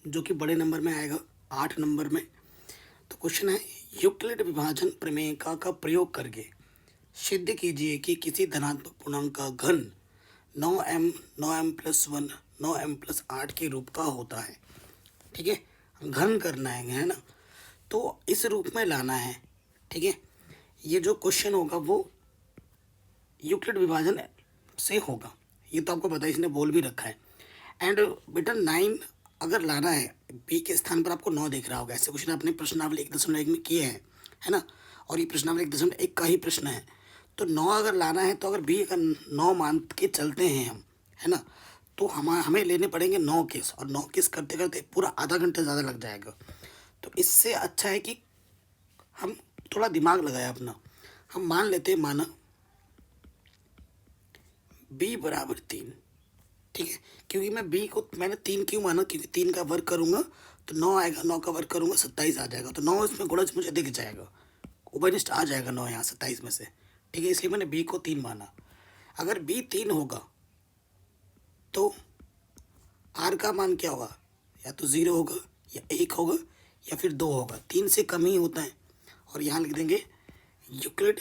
जो कि बड़े नंबर में आएगा 8 नंबर में। तो क्वेश्चन है, यूक्लिड विभाजन प्रमेय का प्रयोग करके सिद्ध कीजिए कि किसी धनात्मक पूर्णांक का घन 9m 9m+1 9m+8 के रूप का होता है। ठीक है, घन करना है ना, तो इस रूप में लाना है। ठीक है, ये जो क्वेश्चन होगा वो यूक्लिड विभाजन से होगा, ये तो आपको पता है, इसने बोल भी रखा है। एंड बेटा 9 अगर लाना है, बी के स्थान पर आपको 9 दिख रहा होगा, ऐसे क्वेश्चन आपने प्रश्नावली 1.1 में किए हैं, है ना। और ये प्रश्नावली 1.1 का ही प्रश्न है। तो 9 अगर लाना है, तो अगर बी का 9 मान के चलते हैं हम, है ना, तो हमें लेने पड़ेंगे 9 केस, और 9 केस करते करते पूरा आधा घंटा ज़्यादा लग जाएगा। तो इससे अच्छा है कि हम थोड़ा दिमाग लगाया अपना। हम मान लेते हैं, माना b बराबर 3। ठीक है, क्योंकि मैं b को मैंने 3 क्यों माना, क्योंकि 3 का वर्ग करूंगा तो 9 आएगा, 9 का वर्ग करूंगा 27 आ जाएगा, तो 9 इसमें गुणज मुझे दिख जाएगा, उभयनिष्ठ आ जाएगा 9 यहाँ 27 में से। ठीक है, इसलिए मैंने b को 3 माना। अगर b 3 होगा तो r का मान क्या होगा, या तो 0 होगा, या 1 होगा, या फिर 2 होगा, 3 से कम ही होता है। और यहाँ लिख देंगे यूक्लिड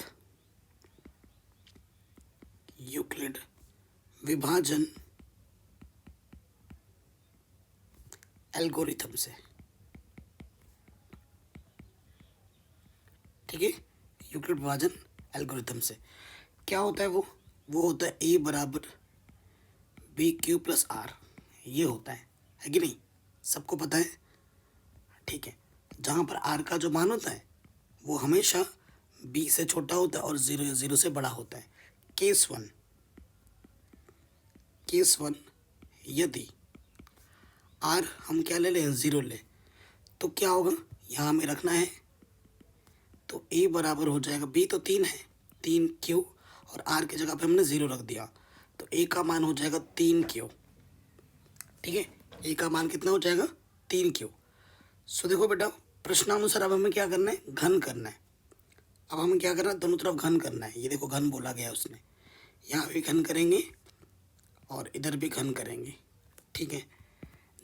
यूक्लिड विभाजन एल्गोरिथम से। ठीक है, यूक्लिड विभाजन एल्गोरिथम से क्या होता है, वो होता है a बराबर BQ+R, ये होता है कि नहीं, सबको पता है। ठीक है, जहाँ पर R का जो मान होता है वो हमेशा B से छोटा होता है और 0 से बड़ा होता है। केस वन, यदि R हम क्या ले लें, 0 ले, तो क्या होगा, यहाँ हमें रखना है, तो A बराबर हो जाएगा, B तो 3 है, 3Q, और R की जगह पे हमने 0 रख दिया, तो A का मान हो जाएगा 3Q। ठीक है, A का मान कितना हो जाएगा, 3Q। सो देखो बेटा, प्रश्नानुसार अब हमें क्या करना है, घन करना है। अब हमें क्या करना है, दोनों तरफ घन करना है। ये देखो घन बोला गया उसने, यहाँ भी घन करेंगे और इधर भी घन करेंगे। ठीक है,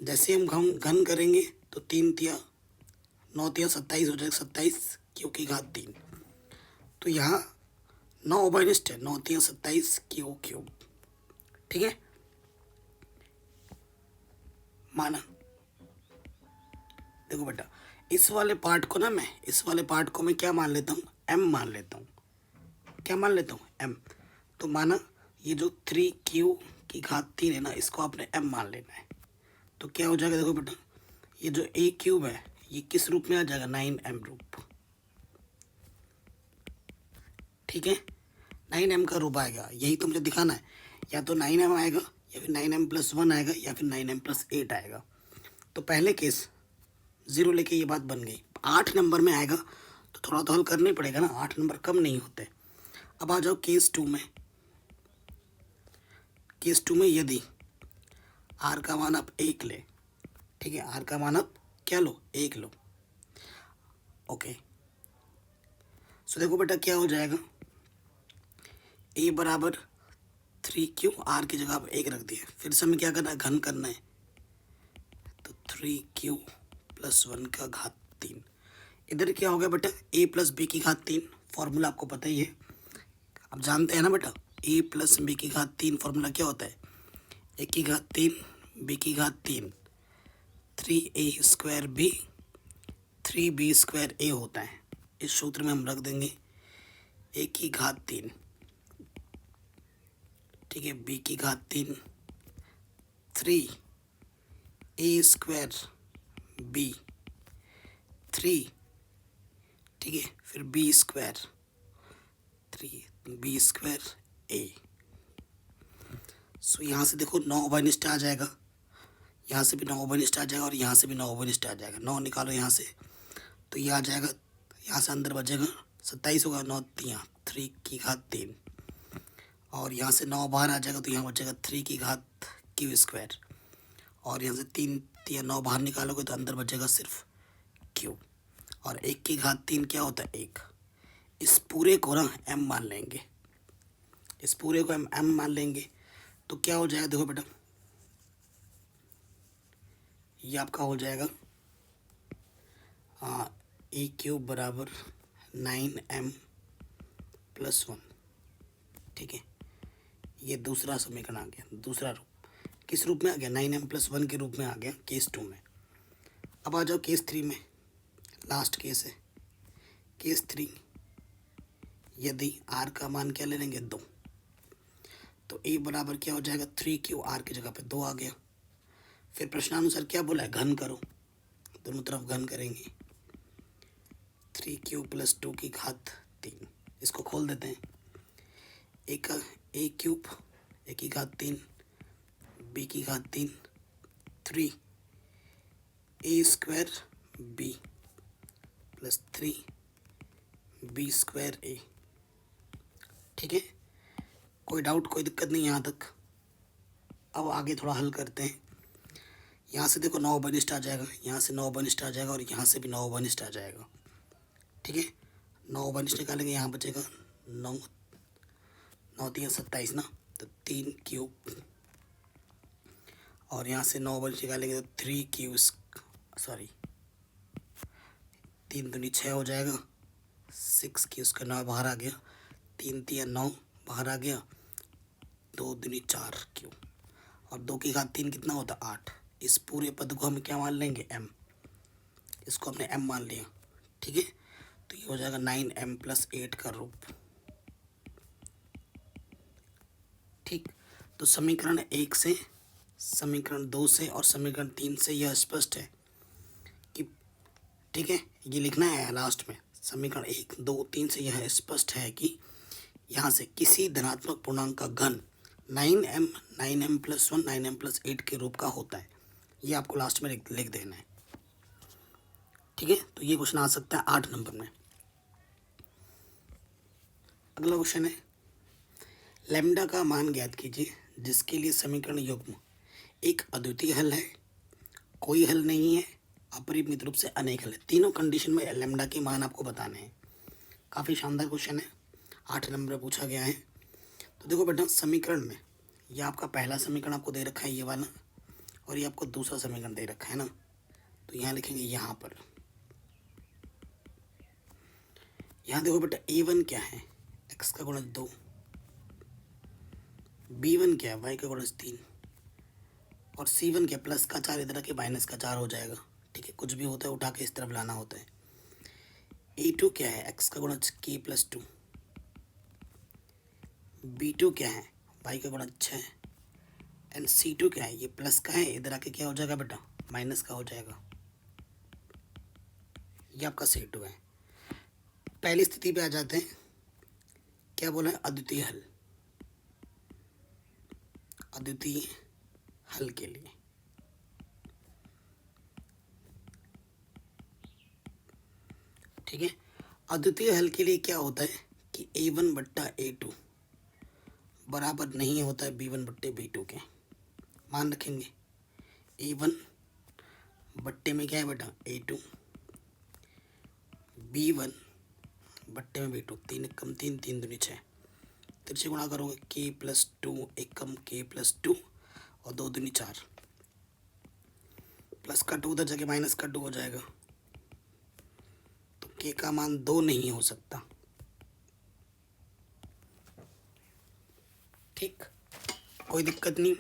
जैसे हम घन करेंगे तो 3 तिया 9 तिया 27 हो जाएगा, 27 Q⁻3। तो यहाँ 9 उभयनिष्ठ है, 9 तिया 27 Q3। ठीक है, माना। देखो बेटा, इस वाले पार्ट को ना मैं क्या मान लेता हूँ, m मान लेता हूँ। क्या मान लेता हूँ, m। तो माना ये जो 3Q⁻3 है ना, इसको आपने m मान लेना है। तो क्या हो जाएगा, देखो बेटा, ये जो a³ है ये किस रूप में आ जाएगा, 9m रूप। ठीक है, 9m का रूप आएगा, यही तो मुझे दिखाना है। या तो 9m आएगा, या फिर 9m+1 आएगा, या फिर 9m+8 आएगा। तो पहले केस 0 लेके ये बात बन गई। 8 नंबर में आएगा तो थोड़ा तो हल करना ही पड़ेगा ना, 8 नंबर कम नहीं होते। अब आ जाओ केस 2 में। केस 2 में यदि r का मान आप 1 ले, ठीक है, r का मान आप क्या लो, 1 लो। ओके, सो देखो बेटा क्या हो जाएगा, a बराबर 3Q, r की जगह आप 1 रख दिए। फिर से हमें क्या करना है, घन करना है, तो 3Q+1 इधर क्या हो गया बेटा, a+b⁻3, फॉर्मूला आपको पता ही है, आप जानते हैं ना बेटा, a+b⁻3 फॉर्मूला क्या होता है, a⁻3 b⁻3 3a² 3b² होता है। इस सूत्र में हम रख देंगे a⁻3, ठीक है, b⁻3 3a² b 3, ठीक है, फिर b² 3b² a। सो यहाँ से देखो 9 उभयनिष्ठ आ जाएगा, यहाँ से भी 9 उभयनिष्ठ आ जाएगा, और यहाँ से भी 9 उभयनिष्ठ आ जाएगा। 9 निकालो यहाँ से, तो ये आ जाएगा, यहाँ से अंदर बचेगा 27 होगा, 9 तिया 3 और यहाँ से 9 बाहर आ जाएगा, तो यहाँ बचेगा 3Q²। और यहाँ से 3 तिया 9 बाहर निकालोगे तो अंदर बचेगा सिर्फ Q। और 1/3 क्या होता है, 1। इस पूरे को ना m मान लेंगे, इस पूरे को हम m मान लेंगे, तो क्या हो जाएगा, देखो बेटा, ये आपका हो जाएगा ए क्यूब बराबर 9m+1। ठीक है, ये दूसरा समीकरण आ गया, दूसरा रूप। किस रूप में आ गया? 9m+1 के रूप में आ गया केस 2 में। अब आ जाओ केस 3 में, लास्ट केस है केस 3। यदि r का मान क्या ले लेंगे? 2, तो a बराबर क्या हो जाएगा? 3q, r की जगह पे 2 आ गया। फिर प्रश्नानुसार क्या बोला है? घन करो, दोनों तरफ घन करेंगे। 3q + 2 की घात 3, इसको खोल देते हैं। एक a क्यूब, a की घात 3, b की घात 3, 3 a² b + 3 b² a। ठीक है, कोई डाउट, कोई दिक्कत नहीं यहाँ तक? अब आगे थोड़ा हल करते हैं। यहाँ से देखो 9 बनिष्ठ आ जाएगा, यहाँ से 9 बनिष्ठ आ जाएगा, और यहाँ से भी 9 बनिष्ठ आ जाएगा। ठीक है, 9 बनिष्ठ निकालेंगे, यहाँ बचेगा 9, 9 3 27 ना, तो 3 क्यूब, और यहाँ से 9 बनिष्ठ निकालेंगे तो 3 क्यूब, सॉरी 3 दूनी 6 हो जाएगा, 6 की उसका 9 बाहर आ गया, 3 3 9 बाहर आ गया, 2 दूनी 4 क्यूब, और 2 की घात 3 कितना होता? 8। इस पूरे पद को हम क्या मान लेंगे? m। इसको हमने m मान लिया। ठीक है, तो ये हो जाएगा 9m+8 का रूप। ठीक, तो समीकरण 1 से, समीकरण 2 से और समीकरण 3 से यह स्पष्ट है कि, ठीक है, ये लिखना है लास्ट में। समीकरण 1 2 3 से यह स्पष्ट है कि यहाँ से किसी धनात्मक पूर्णांक का घन 9m, 9m+1, 9m+8 के रूप का होता है। ये आपको लास्ट में लिख देना है। ठीक है, तो ये क्वेश्चन आ सकता है 8 नंबर में। अगला क्वेश्चन है, लैम्डा का मान ज्ञात कीजिए जिसके लिए समीकरण युग्म एक अद्वितीय हल है, कोई हल नहीं है, अपरिमित रूप से अनेक हल है। तीनों कंडीशन में लैम्डा के मान आपको बताने हैं। काफ़ी शानदार क्वेश्चन है, 8 नंबर में पूछा गया है। तो देखो बेटा, समीकरण में ये आपका पहला समीकरण आपको दे रखा है, ये वाला, और ये आपको दूसरा समीकरण दे रखा है ना। तो यहाँ लिखेंगे, यहाँ पर, यहाँ देखो बेटा, a1 क्या है? x का गुणज 2, b1 क्या है? y का गुणज 3, और c1 क्या? प्लस का 4 इधर के माइनस का 4 हो जाएगा। ठीक है, कुछ भी होता है उठा के इस तरफ लाना होता है। a2 क्या है? x का गुणज k + 2, b2 क्या है? y का गुणज 6, एंड c2 क्या है? ये प्लस का है, इधर आके क्या हो जाएगा बेटा? माइनस का हो जाएगा। ये आपका c2 है। पहली स्थिति पे आ जाते हैं, क्या बोला है? अद्वितीय हल। अद्वितीय हल के लिए ठीक है, अद्वितीय हल के लिए क्या होता है कि a1/a2 बराबर नहीं होता है b1/b2 के। मान रखेंगे, a1 बट्टे में क्या है बेटा? a2, b1 बट्टे में b2, 3 कम 3, 3 दूनी 6, तिरछे गुणा करोगे k + 2, 1 कम k + 2, और 2 दूनी 4, प्लस का 2 उधर जाके माइनस का 2 हो जाएगा। तो k का मान 2 नहीं हो सकता। ठीक, कोई दिक्कत नहीं।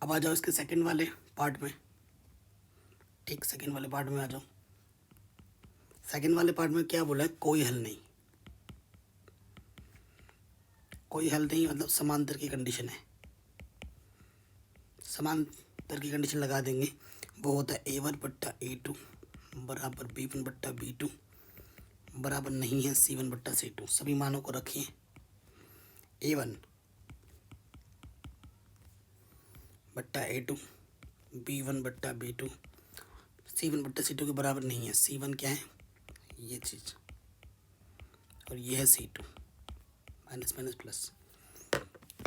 अब आ जाओ इसके सेकंड वाले पार्ट में। ठीक, सेकंड वाले पार्ट में आ जाओ। सेकंड वाले पार्ट में क्या बोला है? कोई हल नहीं। कोई हल नहीं मतलब समांतर की कंडीशन है। समांतर की कंडीशन लगा देंगे, वो होता है a1/a2 बराबर b1/b2 बराबर नहीं है c1/c2। सभी मानों को रखिए। a1/a2, b1/b2, c1/c2 के बराबर नहीं है। c1 क्या है? ये चीज़, और ये है c2, माइनस माइनस प्लस।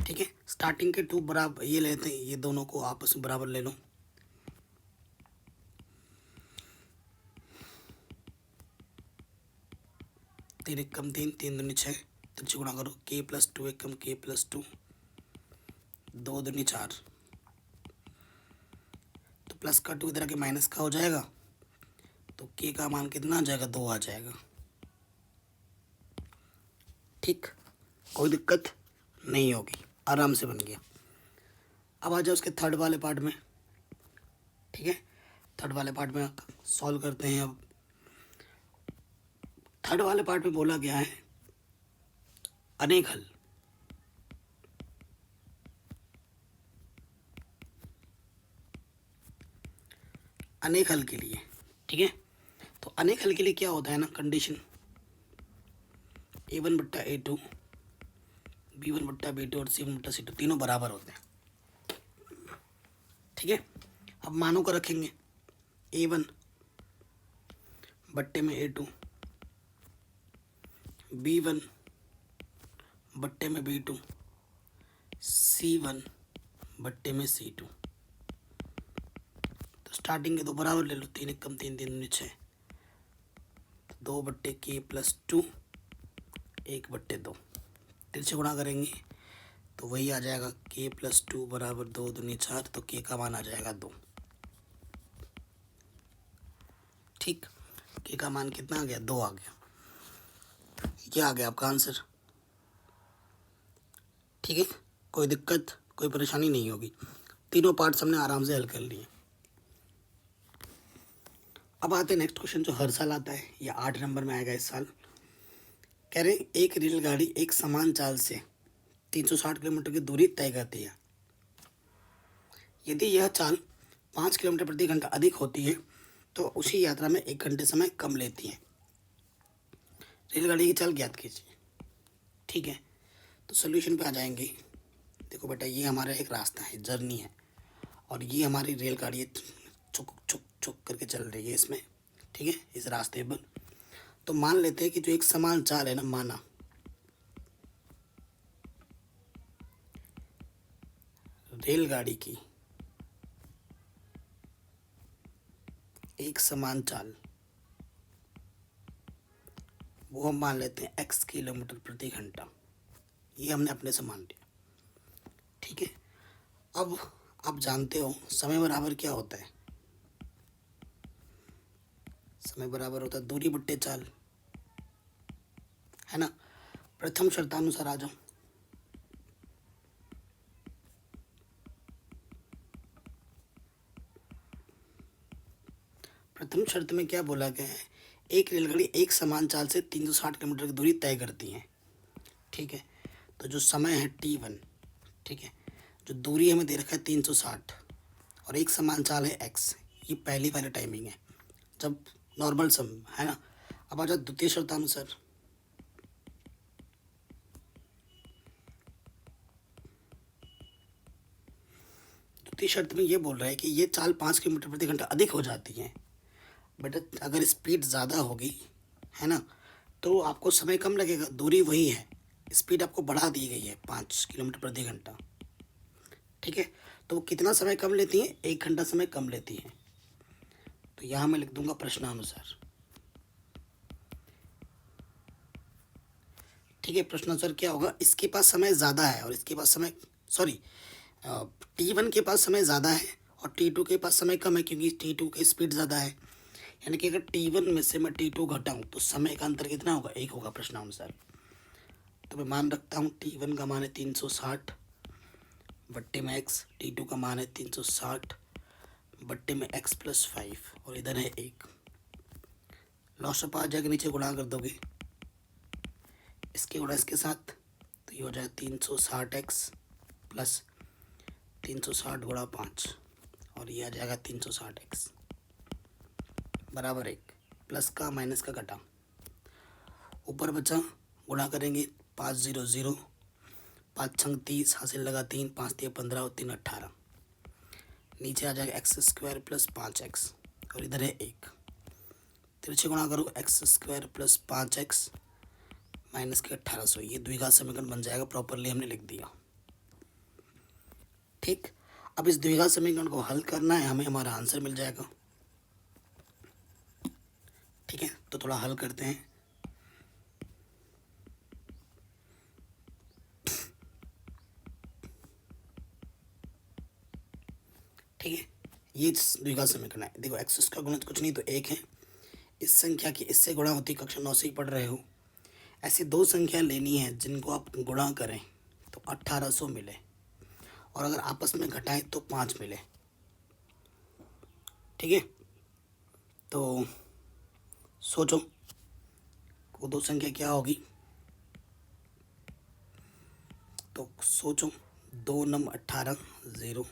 ठीक है, स्टार्टिंग के 2 बराबर ये लेते हैं, ये दोनों को आपस में बराबर ले लो। तीन एक कम 3, 3 दूनी 6, तिरछे गुणा करो k + 2, 1 कम k + 2, 2 दूनी 4, तो प्लस का 2 इधर आके माइनस का हो जाएगा, तो के का मान कितना आ जाएगा, 2 आ जाएगा। ठीक, कोई दिक्कत नहीं होगी, आराम से बन गया। अब आ जाओ उसके थर्ड वाले पार्ट में। ठीक है, थर्ड वाले पार्ट में सॉल्व करते हैं। अब थर्ड वाले पार्ट में बोला गया है अनेक हल। अनेक हल के लिए, ठीक है, तो अनेक हल के लिए क्या होता है ना, कंडीशन A1 बट्टा A2, B1 बट्टा B2 और C1 बट्टा C2 तीनों बराबर होते हैं। ठीक है, अब मानों को रखेंगे, A1 बट्टे में A2, B1 बट्टे में B2, C1 बट्टे में C2। तो स्टार्टिंग के दो बराबर ले लो, 3 एक कम 3 3 दूनी 6, 2 बट्टे के प्लस 2, 1 बट्टे 2, तिरछे गुणा करेंगे तो वही आ जाएगा के प्लस 2 बराबर 2 दूनी 4, तो के का मान आ जाएगा 2। ठीक, के का मान कितना आ गया, 2 आ गया। ये आ गया आपका आंसर। ठीक है, कोई दिक्कत कोई परेशानी नहीं होगी, तीनों पार्ट्स हमने आराम से हल कर लिए। अब आते हैं नेक्स्ट क्वेश्चन जो हर साल आता है, ये 8 नंबर में आएगा इस साल। कह रहे एक रेलगाड़ी एक समान चाल से 360 किलोमीटर की दूरी तय करती है। यदि यह चाल 5 किलोमीटर प्रति घंटा अधिक होती है तो उसी यात्रा में 1 घंटे समय कम लेती है। रेलगाड़ी की चाल ज्ञात कीजिए। ठीक है, तो सोल्यूशन पे आ जाएंगे। देखो बेटा, ये हमारा एक रास्ता है, जर्नी है, और ये हमारी रेलगाड़ी चुक चुक चुक करके चल रही है इसमें। ठीक है, इस रास्ते पर तो मान लेते हैं कि जो एक समान चाल है ना, माना रेलगाड़ी की एक समान चाल, वो हम मान लेते हैं x किलोमीटर प्रति घंटा, ये हमने अपने से मान लिया। ठीक है, अब आप जानते हो समय बराबर क्या होता है, समय बराबर होता है दूरी बट्टे चाल, है ना। प्रथम शर्तानुसार आ जाओ। प्रथम शर्त में क्या बोला गया है, एक रेलगाड़ी एक समान चाल से 360 किलोमीटर की दूरी तय करती है। ठीक है, तो जो समय है T1, ठीक है, जो दूरी हमें दे रखा है 360 और एक समान चाल है x, ये पहली वाली टाइमिंग है जब नॉर्मल सम, है ना। अब आ जाओ द्वितीय शर्तानुसार। द्वितीय शर्त में ये बोल रहा है कि ये चाल 5 किलोमीटर प्रति घंटा अधिक हो जाती है। बट अगर स्पीड ज़्यादा होगी, है ना, तो आपको समय कम लगेगा, दूरी वही है, स्पीड आपको बढ़ा दी गई है 5 किलोमीटर प्रति घंटा। ठीक है, तो वो कितना समय कम लेती है, 1 घंटा समय कम लेती है। तो यहाँ मैं लिख दूंगा प्रश्नानुसार। ठीक है, प्रश्नानुसार क्या होगा, इसके पास समय ज़्यादा है और इसके पास समय, सॉरी, T1 के पास समय ज़्यादा है और T2 के पास समय कम है, क्योंकि T2 की स्पीड ज़्यादा है। यानी कि अगर T1 में से मैं T2 घटाऊँ तो समय का अंतर कितना होगा, 1 होगा प्रश्नानुसार। तो मैं मान रखता हूँ T1 का मान है 360 बट्टे में x, T2 का मान है 360 बट्टे में x प्लस 5 और इधर है 1। लॉस ऑफ आ जाएगा, नीचे गुणा कर दोगे इसके गुणा इसके साथ, तो ये हो जाएगा 360x प्लस 360 गुणा 5 और ये आ जाएगा 360x बराबर 1। प्लस का माइनस का घटा, ऊपर बचा, गुणा करेंगे 5 0 0, 5 छंग 30, हासिल लगा 3, 5 3 15 और 3 18, नीचे आ जाएगा एक्स स्क्वायर प्लस 5x और इधर है 1। तिरछे गुणा करो, x square plus 5x minus के 1800, ये द्विघात समीकरण बन जाएगा, प्रॉपरली हमने लिख दिया। ठीक, अब इस द्विघात समीकरण को हल करना है हमें, हमारा आंसर मिल जाएगा। ठीक है, तो थोड़ा हल करते हैं। ठीक है, ये द्विघात समीकरण है। देखो एक्स का गुणज कुछ नहीं तो एक है, इस संख्या की इससे गुणा होती, कक्षा 9 से ही पढ़ रहे हो। ऐसी दो संख्या लेनी है जिनको आप गुणा करें तो 1800 मिले, और अगर आपस में घटाएं तो 5 मिले। ठीक है, तो सोचो वो दो संख्या क्या होगी। तो सोचो, 2 नम 18, 0,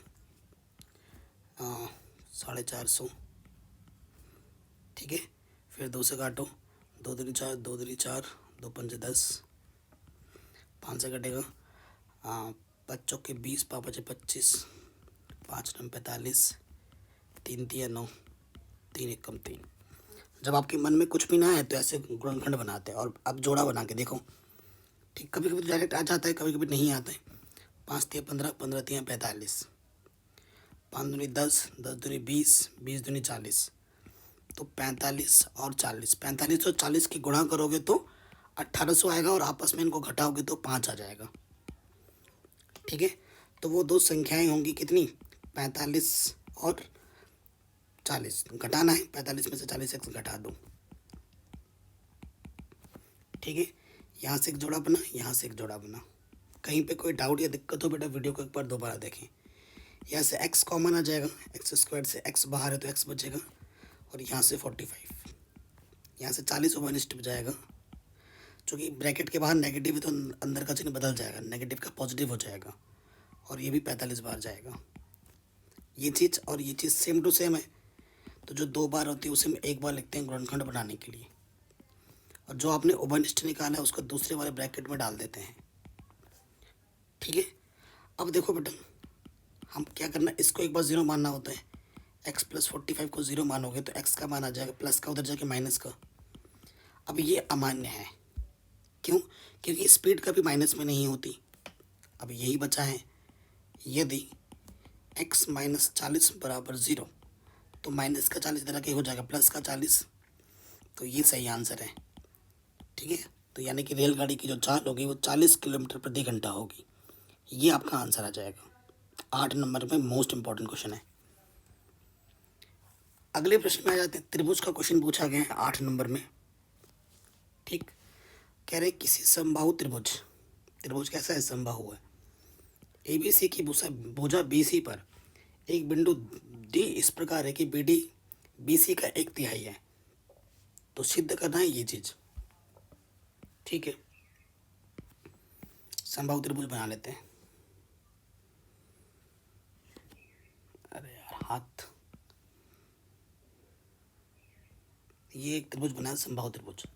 450। ठीक है, फिर 2 से काटो, 2 दूनी 4, 2 दूनी 4, 2 पंजे 10, 5 से कटेगा, 5 चौके 20, 5 पचे 25, 5 नम 45, 3 तिया 9, 3 एक कम 3। जब आपके मन में कुछ भी ना है तो ऐसे गुणनखंड बनाते हैं, और अब जोड़ा बना के देखो। ठीक, कभी कभी तो डायरेक्ट आ जाता है, कभी कभी नहीं आता है। 5 तिया 15, 15 तिया 45, 5 दूनी 10, 10 दूनी 20, 20 दूनी 40, तो 45 और 40, 45 और 40 की गुणा करोगे तो 1800 आएगा, और आपस में इनको घटाओगे तो 5 आ जाएगा। ठीक है, तो वो दो संख्याएं होंगी कितनी, 45 और 40। घटाना है, 45 में से 40 एक्स घटा दो। ठीक है, यहाँ से एक जोड़ा बना, यहाँ से एक जोड़ा बना। कहीं पे कोई डाउट या दिक्कत हो बेटा वीडियो को एक बार दोबारा देखें। यहाँ से एक्स कॉमन आ जाएगा, एक्स स्क्वायर से एक्स बाहर है तो एक्स बचेगा, और यहाँ से 45, यहाँ से 40 ओवर निश्चित जाएगा, चूँकि ब्रैकेट के बाहर नेगेटिव है तो अंदर का चिन्ह बदल जाएगा, नेगेटिव का पॉजिटिव हो जाएगा, और ये भी 45 बार जाएगा। ये चीज़ और ये चीज़ सेम टू सेम है, तो जो 2 बार होती है उसे हम एक बार लिखते हैं गुणनखंड बनाने के लिए, और जो आपने उभयनिष्ठ निकाला है उसको दूसरे वाले ब्रैकेट में डाल देते हैं। ठीक है, अब देखो बेटा, हम क्या करना, इसको एक बार 0 मानना होता है। x प्लस 45 को 0 मानोगे तो x का मान आ जाएगा प्लस का, उधर जाके माइनस का। अब ये अमान्य है, क्यों, क्योंकि स्पीड कभी माइनस में नहीं होती। अब यही बचा है, यदि x माइनस 40 बराबर 0, तो माइनस का 40 इधर आके हो जाएगा प्लस का 40, तो ये सही आंसर है। ठीक है, तो यानी कि रेलगाड़ी की जो चाल होगी वो 40 किलोमीटर प्रति घंटा होगी। ये आपका आंसर आ जाएगा। 8 नंबर में मोस्ट इंपॉर्टेंट क्वेश्चन है। अगले प्रश्न में आ जाते हैं। त्रिभुज का क्वेश्चन पूछा गया है 8 नंबर में। ठीक, कह रहे किसी समबाहु त्रिभुज, त्रिभुज कैसा है, समबाहु है, ABC की भुजा BC पर एक बिंदु D इस प्रकार है कि BD BC का 1/3 है, तो सिद्ध करना है ये चीज। ठीक है, समबाहु त्रिभुज बना लेते हैं। अरे यार हाथ, ये एक त्रिभुज बना है समबाहु त्रिभुज।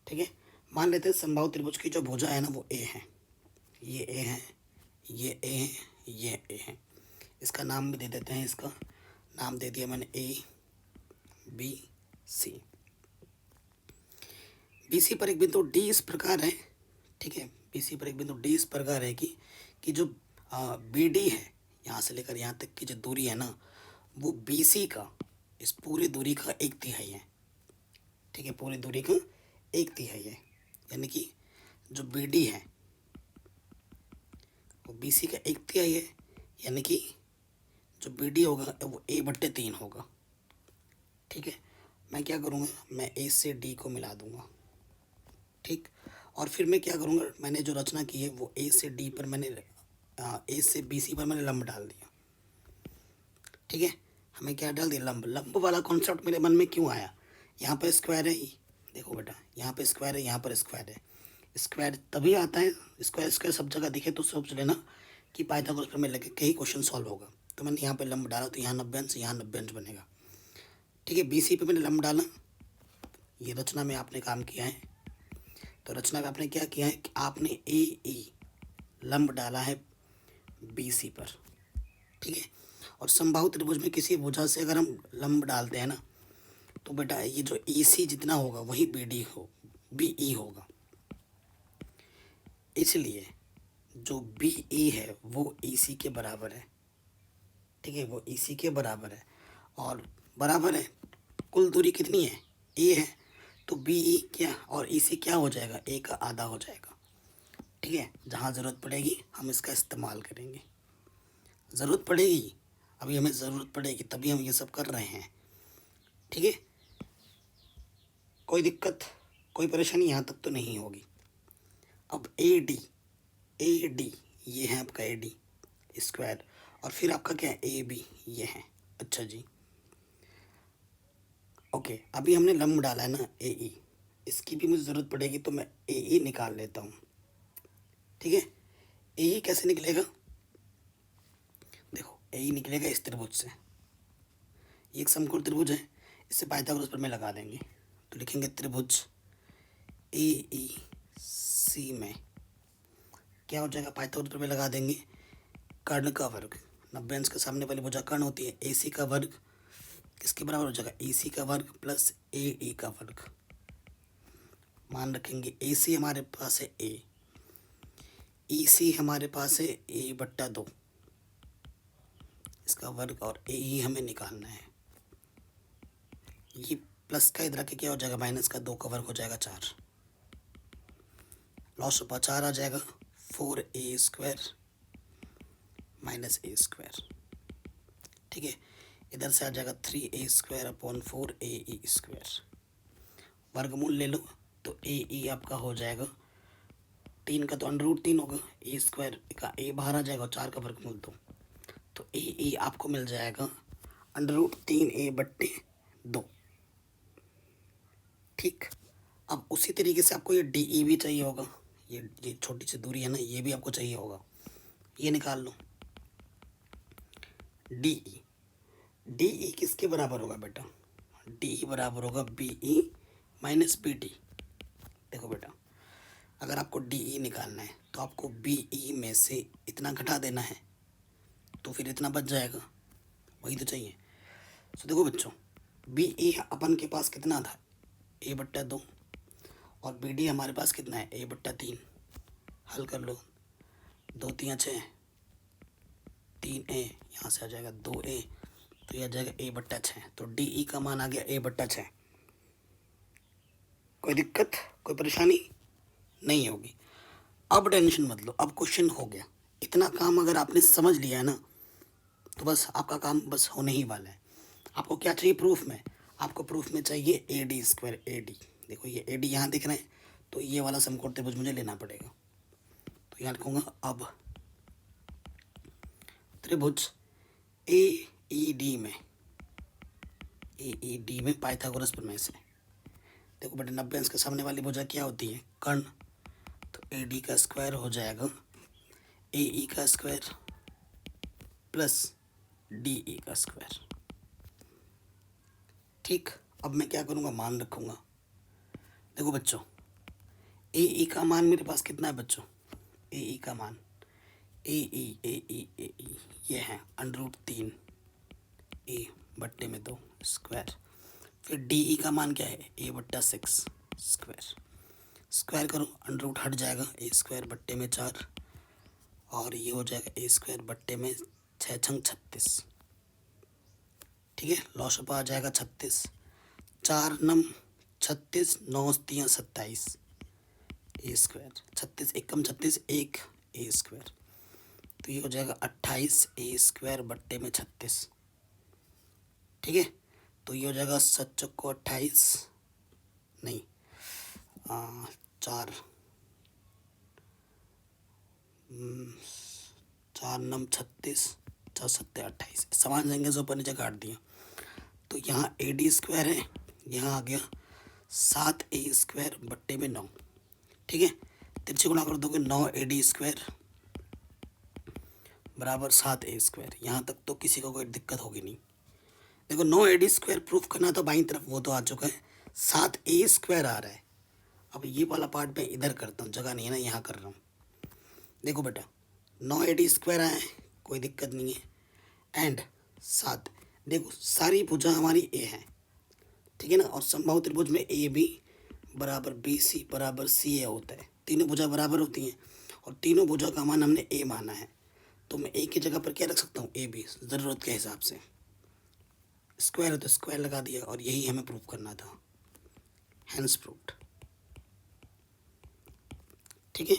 ठीक है, मान लेते हैं समबाहु त्रिभुज की जो भुजा है ना वो A है, ये A है, ये A है, ये A है। इसका नाम भी दे देते हैं, इसका नाम दे दिया मैंने ABC। BC पर एक बिंदु D इस प्रकार है। ठीक है, BC पर एक बिंदु D इस प्रकार है कि जो BD है, यहाँ से लेकर यहाँ तक की जो दूरी है ना, वो BC का इस पूरी दूरी का 1/3 है। ठीक है, पूरी दूरी का 1/3 है, यानी कि जो BD है वो BC का 1/3 है, यानी कि जो BD होगा वो A/3 होगा। ठीक है, मैं क्या करूँगा, मैं A से D को मिला दूँगा। ठीक, और फिर मैं क्या करूँगा, मैंने जो रचना की है वो A से D पर मैंने A से BC पर मैंने लंब डाल दिया। ठीक है, हमें क्या डाल दिया, लंब। लंब वाला कॉन्सेप्ट मेरे मन में क्यों आया, यहाँ पर स्क्वायर है, देखो बेटा यहाँ पर स्क्वायर है, यहाँ पर स्क्वायर है। स्क्वायर तभी आता है, स्क्वायर स्क्वायर सब जगह दिखे तो सोच लेना कि पाइथागोरस प्रमेय लगे के ही क्वेश्चन सॉल्व होगा। तो मैंने यहाँ पे लंब डाला तो यहाँ 90 अंश, यहाँ 90 अंश बनेगा। ठीक है, BC पे मैंने लंब डाला, ये रचना में आपने काम किया है। तो रचना में आपने क्या किया है कि आपने AE लंब डाला है BC पर। ठीक है, और समबाहु त्रिभुज में किसी भुजा से अगर हम लंब डालते हैं ना, तो बेटा ये जो EC जितना होगा वही BE होगा। इसलिए जो BE है वो EC के बराबर है। ठीक है, वो EC के बराबर है, और बराबर है, कुल दूरी कितनी है, A है, तो BE क्या और EC क्या हो जाएगा, A का आधा हो जाएगा। ठीक है, जहाँ ज़रूरत पड़ेगी हम इसका इस्तेमाल करेंगे, ज़रूरत पड़ेगी अभी हमें ज़रूरत पड़ेगी तभी हम ये सब कर रहे हैं। ठीक है, कोई दिक्कत कोई परेशानी यहाँ तक तो नहीं होगी। अब ए डी ये है आपका ए डी स्क्वायर, और फिर आपका क्या है ए बी ये है। अच्छा जी, ओके, अभी हमने लंब डाला है ना ए ई, इसकी भी मुझे ज़रूरत पड़ेगी तो मैं ए ई निकाल लेता हूँ। ठीक है, ए ई कैसे निकलेगा, देखो ए ई निकलेगा इस त्रिभुज से, ये एक समकोण त्रिभुज है, इससे पाइथागोरस प्रमेय लगा देंगे तो लिखेंगे त्रिभुज ए ई सी में क्या हो जाएगा, पाइथागोरस प्रमेय लगा देंगे, कर्ण का वर्ग 90 अंश के सामने वाली भुजा कर्ण होती है, ए सी का वर्ग किसके बराबर हो जाएगा, ए सी का वर्ग प्लस ए ई का वर्ग। मान रखेंगे ए सी हमारे पास है ए, ई सी हमारे पास है ए बट्टा 2 इसका वर्ग, और ए ई हमें निकालना है। ये प्लस का इधर के क्या हो जाएगा, माइनस का 2 का वर्ग हो जाएगा 4, लॉस रुपा 4 आ जाएगा, 4a स्क्वायर माइनस ए स्क्वायर। ठीक है, इधर से आ जाएगा 3a square upon 4a square, वर्गमूल ले लो तो ए ई आपका हो जाएगा 3 का तो √3 होगा, ए स्क्वायर का ए बाहर आ जाएगा और 4 का वर्गमूल 2, तो ए ई आपको मिल जाएगा √3a/2। ठीक, अब उसी तरीके से आपको ये डी ई भी चाहिए होगा, ये छोटी सी दूरी है ना, ये भी आपको चाहिए होगा, ये निकाल लो। डी ई किसके बराबर होगा बेटा, डी ई बराबर होगा B E minus B D. देखो बेटा, अगर आपको डी ई निकालना है तो आपको बी ई में से इतना घटा देना है, तो फिर इतना बच जाएगा, वही तो चाहिए। तो देखो बच्चों, बी ई अपन के पास कितना था, a/2, और बी डी हमारे पास कितना है, a/3। हल कर लो, 2 3 6, 3a, यहाँ से आ जाएगा 2a, तो यह आ जाएगा a/6, तो डी ई का मान आ गया a/6। कोई दिक्कत कोई परेशानी नहीं होगी। अब टेंशन मत लो, अब क्वेश्चन हो गया, इतना काम अगर आपने समझ लिया है ना तो बस आपका काम बस होने ही वाला है। आपको क्या चाहिए प्रूफ में, आपको प्रूफ में चाहिए A D square A D. देखो ये ए डी यहाँ दिख रहे हैं, तो ये वाला समकोण त्रिभुज मुझे लेना पड़ेगा, तो यहाँ लिखूँगा अब त्रिभुज ए ई डी में पाइथागोरस प्रमेय से। देखो बेटे 90 अंश के सामने वाली भुजा क्या होती है, कर्ण, तो ए डी का स्क्वायर हो जाएगा ए ई का स्क्वायर प्लस डी ई का स्क्वायर। ठीक, अब मैं क्या करूँगा, मान रखूँगा। देखो बच्चों, ए ई का मान मेरे पास कितना है बच्चों, ए ई का मान ए ई ये है √3 a/2 स्क्वायर, फिर डी ई का मान क्या है, a/6 स्क्वायर। स्क्वायर करो, √ हट जाएगा, a स्क्वायर बट्टे में 4, और ये हो जाएगा a स्क्वायर बट्टे में 6 छंग 36। ठीक है, लॉस रुपा आ जाएगा 36, 4 9 36, 9 3 27 ए स्क्वायर, 36 एकम 36 1 ए स्क्वायर, तो ये हो जाएगा 28 ए स्क्वायर बट्टे में 36। ठीक है, तो ये हो जाएगा 7 चौको 28, नहीं 4 9 36, 4 7 28, समान संख्या से ऊपर नीचे काट दिया, तो यहाँ ए डी स्क्वायर है, यहाँ आ गया 7a स्क्वायर बट्टे में 9। ठीक है, तिरछे गुणा कर दोगे 9a स्क्वायर बराबर 7a स्क्वायर, यहाँ तक तो किसी को कोई दिक्कत होगी नहीं। देखो 9a स्क्वायर प्रूफ करना तो बाईं तरफ वो तो आ चुका है, 7a स्क्वायर आ रहा है। अब ये वाला पार्ट मैं इधर करता हूँ, जगह नहीं है ना, यहाँ कर रहा हूँ। देखो बेटा 9a स्क्वायर आया है, कोई दिक्कत नहीं है, एंड 7, देखो सारी भुजा हमारी ए है, ठीक है ना, और समबाहु त्रिभुज में ए बी बराबर बी सी बराबर सी ए होता है, तीनों भुजा बराबर होती हैं, और तीनों भुजा का मान हमने ए माना है, तो मैं ए की जगह पर क्या रख सकता हूँ, ए बी, ज़रूरत के हिसाब से। स्क्वायर है तो स्क्वायर लगा दिया, और यही हमें प्रूफ करना था, हैंस प्रूव्ड। ठीक है,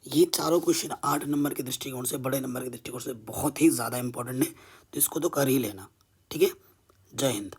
ये चारों क्वेश्चन 8 नंबर के दृष्टिकोण से, बड़े नंबर के दृष्टिकोण से बहुत ही ज़्यादा इंपॉर्टेंट है, तो इसको तो कर ही लेना। ठीक है, जय हिंद।